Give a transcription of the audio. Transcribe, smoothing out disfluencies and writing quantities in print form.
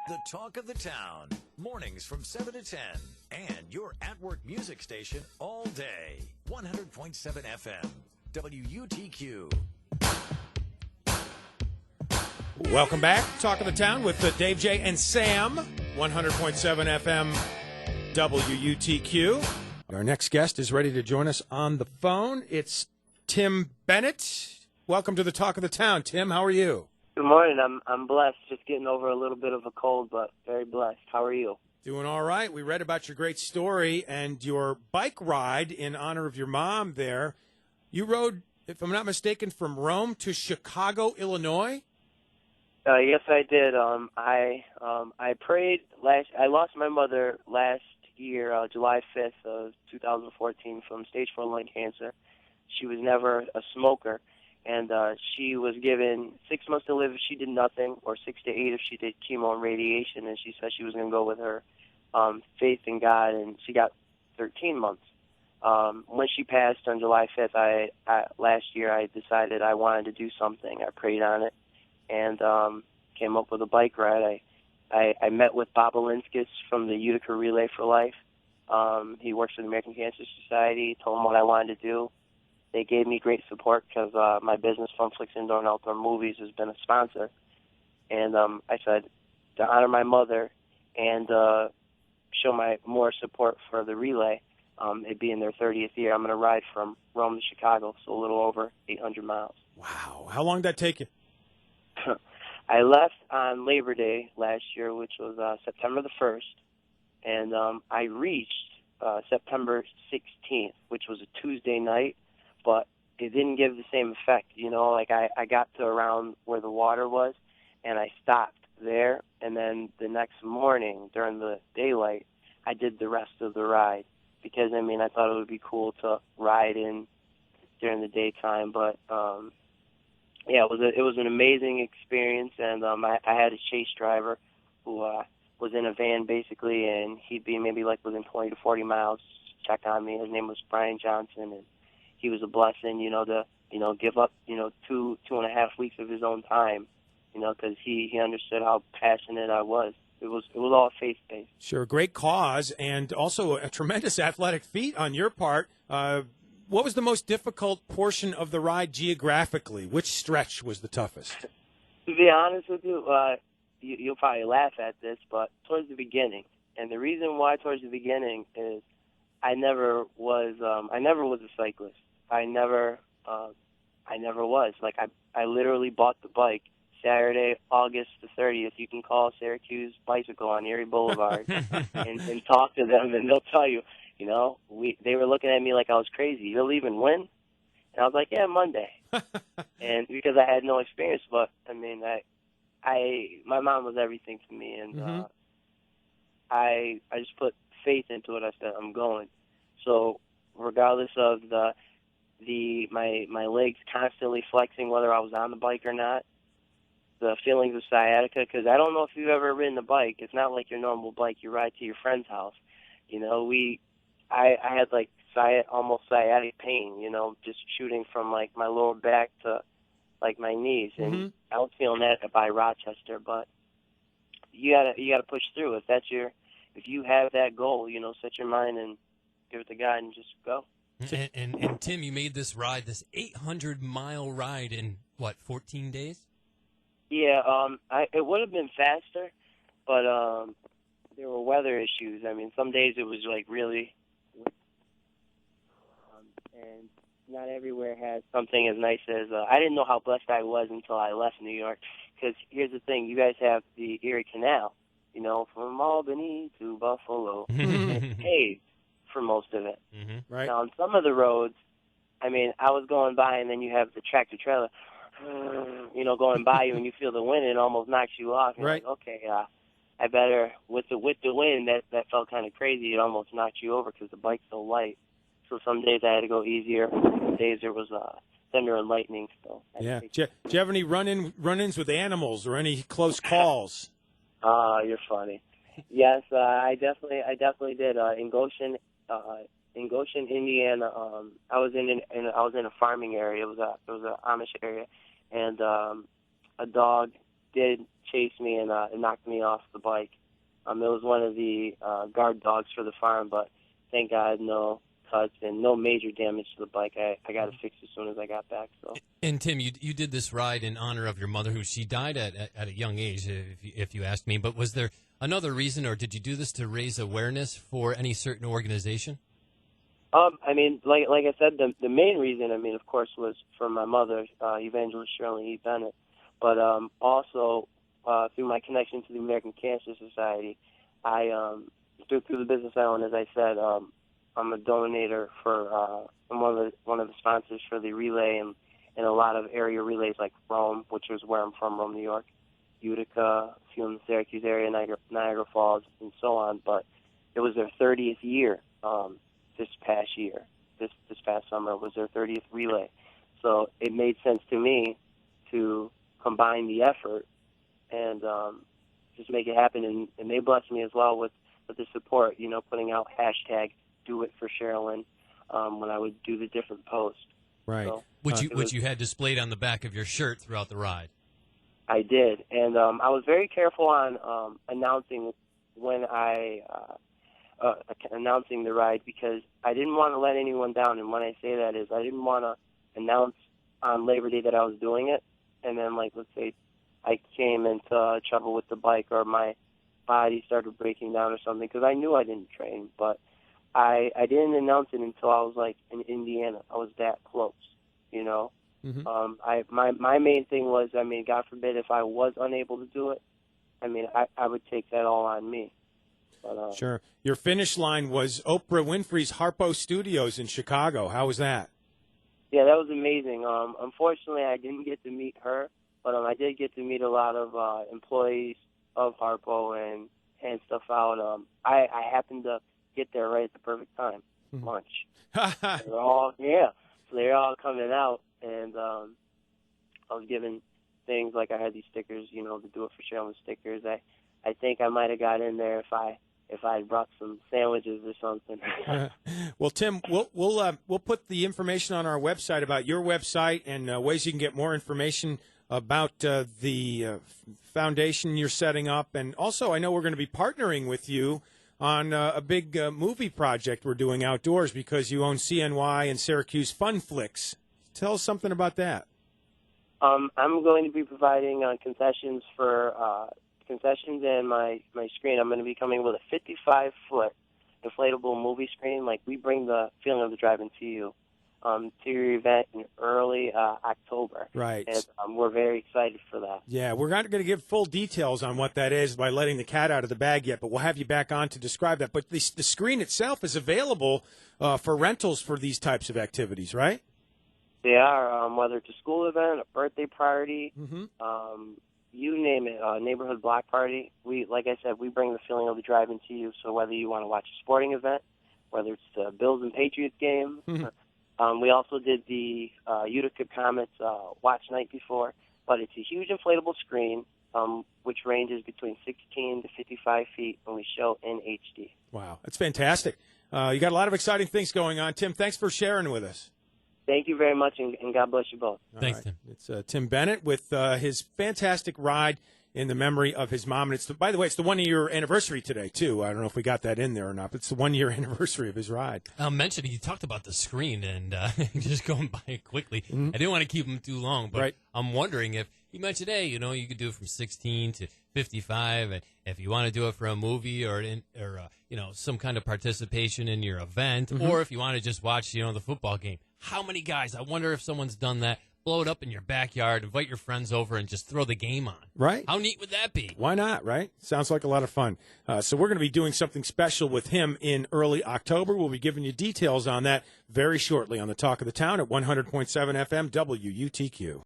The talk of the town, mornings from 7 to 10, and your at-work music station all day. 100.7 FM, WUTQ. Welcome back. Talk of the Town with Dave J. and Sam, 100.7 FM, WUTQ. Our next guest is ready to join us on the phone. It's Tim Bennett. Welcome to the Talk of the Town. Tim, how are you? Good morning. I'm blessed. Just getting over a little bit of a cold, but very blessed. How are you? Doing all right. We read about your great story and your bike ride in honor of your mom there. You rode, if I'm not mistaken, from Rome to Chicago, Illinois? Yes, I did. I prayed I lost my mother last year, July 5th of 2014, from stage 4 lung cancer. She was never a smoker. And she was given 6 months to live if she did nothing, or 6 to 8 if she did chemo and radiation. And she said she was going to go with her faith in God, and she got 13 months. When she passed on July 5th, last year, I decided I wanted to do something. I prayed on it and came up with a bike ride. I met with Bob Alinskis from the Utica Relay for Life. He works for the American Cancer Society. Told him what I wanted to do. They gave me great support because my business, Funflix Indoor and Outdoor Movies, has been a sponsor. And I said, to honor my mother and show my more support for the relay, it being their 30th year, I'm going to ride from Rome to Chicago, so a little over 800 miles. Wow. How long did that take you? I left on Labor Day last year, which was September the 1st, and I reached September 16th, which was a Tuesday night. But it didn't give the same effect, you know, like I got to around where the water was, and I stopped there, and then the next morning during the daylight, I did the rest of the ride, because, I mean, I thought it would be cool to ride in during the daytime, but, yeah, it was an amazing experience, and I had a chase driver who was in a van, basically, and he'd be maybe, like, within 20 to 40 miles, check on me. His name was Brian Johnson, and he was a blessing, to give up, 2.5 weeks of his own time, because he understood how passionate I was. It was all faith-based. Sure, great cause, and also a tremendous athletic feat on your part. What was the most difficult portion of the ride geographically? Which stretch was the toughest? To be honest with you, you'll probably laugh at this, but towards the beginning. And the reason why towards the beginning is I never was a cyclist. I never was. Like, I literally bought the bike Saturday, August the 30th. You can call Syracuse Bicycle on Erie Boulevard and talk to them, and they'll tell you, they were looking at me like I was crazy. You're leaving when? And I was like, yeah, Monday. And because I had no experience, but, I mean, my mom was everything to me, and I just put faith into it. I said, I'm going. So regardless of my legs constantly flexing whether I was on the bike or not, the feelings of sciatica, because I don't know if you've ever ridden a bike. It's not like your normal bike you ride to your friend's house. I had like almost sciatic pain, just shooting from like my lower back to like my knees, and I was feeling that by Rochester. But you gotta push through. If you have that goal, set your mind and give it to God and just go. And Tim, you made this 800-mile ride in, 14 days? Yeah, it would have been faster, but there were weather issues. I mean, some days it was, like, really and not everywhere has something as nice as I didn't know how blessed I was until I left New York, because here's the thing. You guys have the Erie Canal, from Albany to Buffalo. It's paved for most of it. Right. Now, on some of the roads, I mean, I was going by, and then you have the tractor trailer, going by you, and you feel the wind, and it almost knocks you off. And right. Like, okay, I better, with the wind, that felt kind of crazy. It almost knocked you over because the bike's so light. So some days I had to go easier. Some days there was thunder and lightning. So yeah. Do you have any run-ins with animals or any close calls? You're funny. Yes, I definitely did. In Goshen, Indiana, I was in a farming area. It was a Amish area, and a dog did chase me and knocked me off the bike. It was one of the guard dogs for the farm, but thank God no cuts and no major damage to the bike. I got it fixed as soon as I got back. So. And Tim, you did this ride in honor of your mother, who she died at a young age, if you ask me. But was there another reason, or did you do this to raise awareness for any certain organization? I mean, like I said, the main reason, I mean, of course, was for my mother, Evangelist Shirley E. Bennett, but also through my connection to the American Cancer Society, I through the business I own, as I said, I'm a donator for I'm one of the sponsors for the relay and a lot of area relays like Rome, which is where I'm from, Rome, New York, Utica, a few in the Syracuse area, Niagara Falls, and so on. But it was their 30th year this past summer was their 30th relay. So it made sense to me to combine the effort and just make it happen. And they blessed me as well with the support, you know, putting out hashtag Do It for Sherilyn when I would do the different posts. Right. So, Which you had displayed on the back of your shirt throughout the ride. I did. And I was very careful on announcing when announcing the ride, because I didn't want to let anyone down. And when I say that is I didn't want to announce on Labor Day that I was doing it, and then, like, let's say I came into trouble with the bike or my body started breaking down or something, because I knew I didn't train. But I didn't announce it until I was, like, in Indiana. I was that close, you know. Mm-hmm. My main thing was, I mean, God forbid if I was unable to do it, I mean, I would take that all on me. But, sure. Your finish line was Oprah Winfrey's Harpo Studios in Chicago. How was that? Yeah, that was amazing. Unfortunately, I didn't get to meet her, but I did get to meet a lot of employees of Harpo and hand stuff out. I happened to get there right at the perfect time, lunch. They're all so they're all coming out, and I was given things like I had these stickers, you know, the Do It for Sherilyn stickers. I think I might have got in there if I had brought some sandwiches or something. Well, Tim, we'll put the information on our website about your website and ways you can get more information about the foundation you're setting up. And also, I know we're going to be partnering with you on a big movie project we're doing outdoors, because you own CNY and Syracuse Fun Flicks. Tell us something about that. I'm going to be providing concessions and my screen. I'm going to be coming with a 55-foot inflatable movie screen. Like, we bring the feeling of the drive-in to you to your event in early October. Right. And we're very excited for that. Yeah, we're not going to give full details on what that is by letting the cat out of the bag yet, but we'll have you back on to describe that. But the screen itself is available for rentals for these types of activities, right? They are, whether it's a school event, a birthday party, you name it, a neighborhood block party. Like I said, we bring the feeling of the drive-in to you. So whether you want to watch a sporting event, whether it's the Bills and Patriots game, we also did the Utica Comets watch night before. But it's a huge inflatable screen, which ranges between 16 to 55 feet, and we show in HD. Wow, that's fantastic. You got a lot of exciting things going on. Tim, thanks for sharing with us. Thank you very much, and God bless you both. Thanks, Tim. It's Tim Bennett with his fantastic ride in the memory of his mom. And by the way, it's the 1-year anniversary today, too. I don't know if we got that in there or not, but it's the 1-year anniversary of his ride. I'll mention, you talked about the screen, and just going by it quickly. I didn't want to keep him too long, but I'm wondering if he mentioned, hey, you know, you could do it from 16 to 55, and if you want to do it for a movie or you know, some kind of participation in your event, or if you want to just watch, you know, the football game. How many guys? I wonder if someone's done that. Blow it up in your backyard, invite your friends over, and just throw the game on. Right. How neat would that be? Why not, right? Sounds like a lot of fun. So we're going to be doing something special with him in early October. We'll be giving you details on that very shortly on the Talk of the Town at 100.7 FM WUTQ.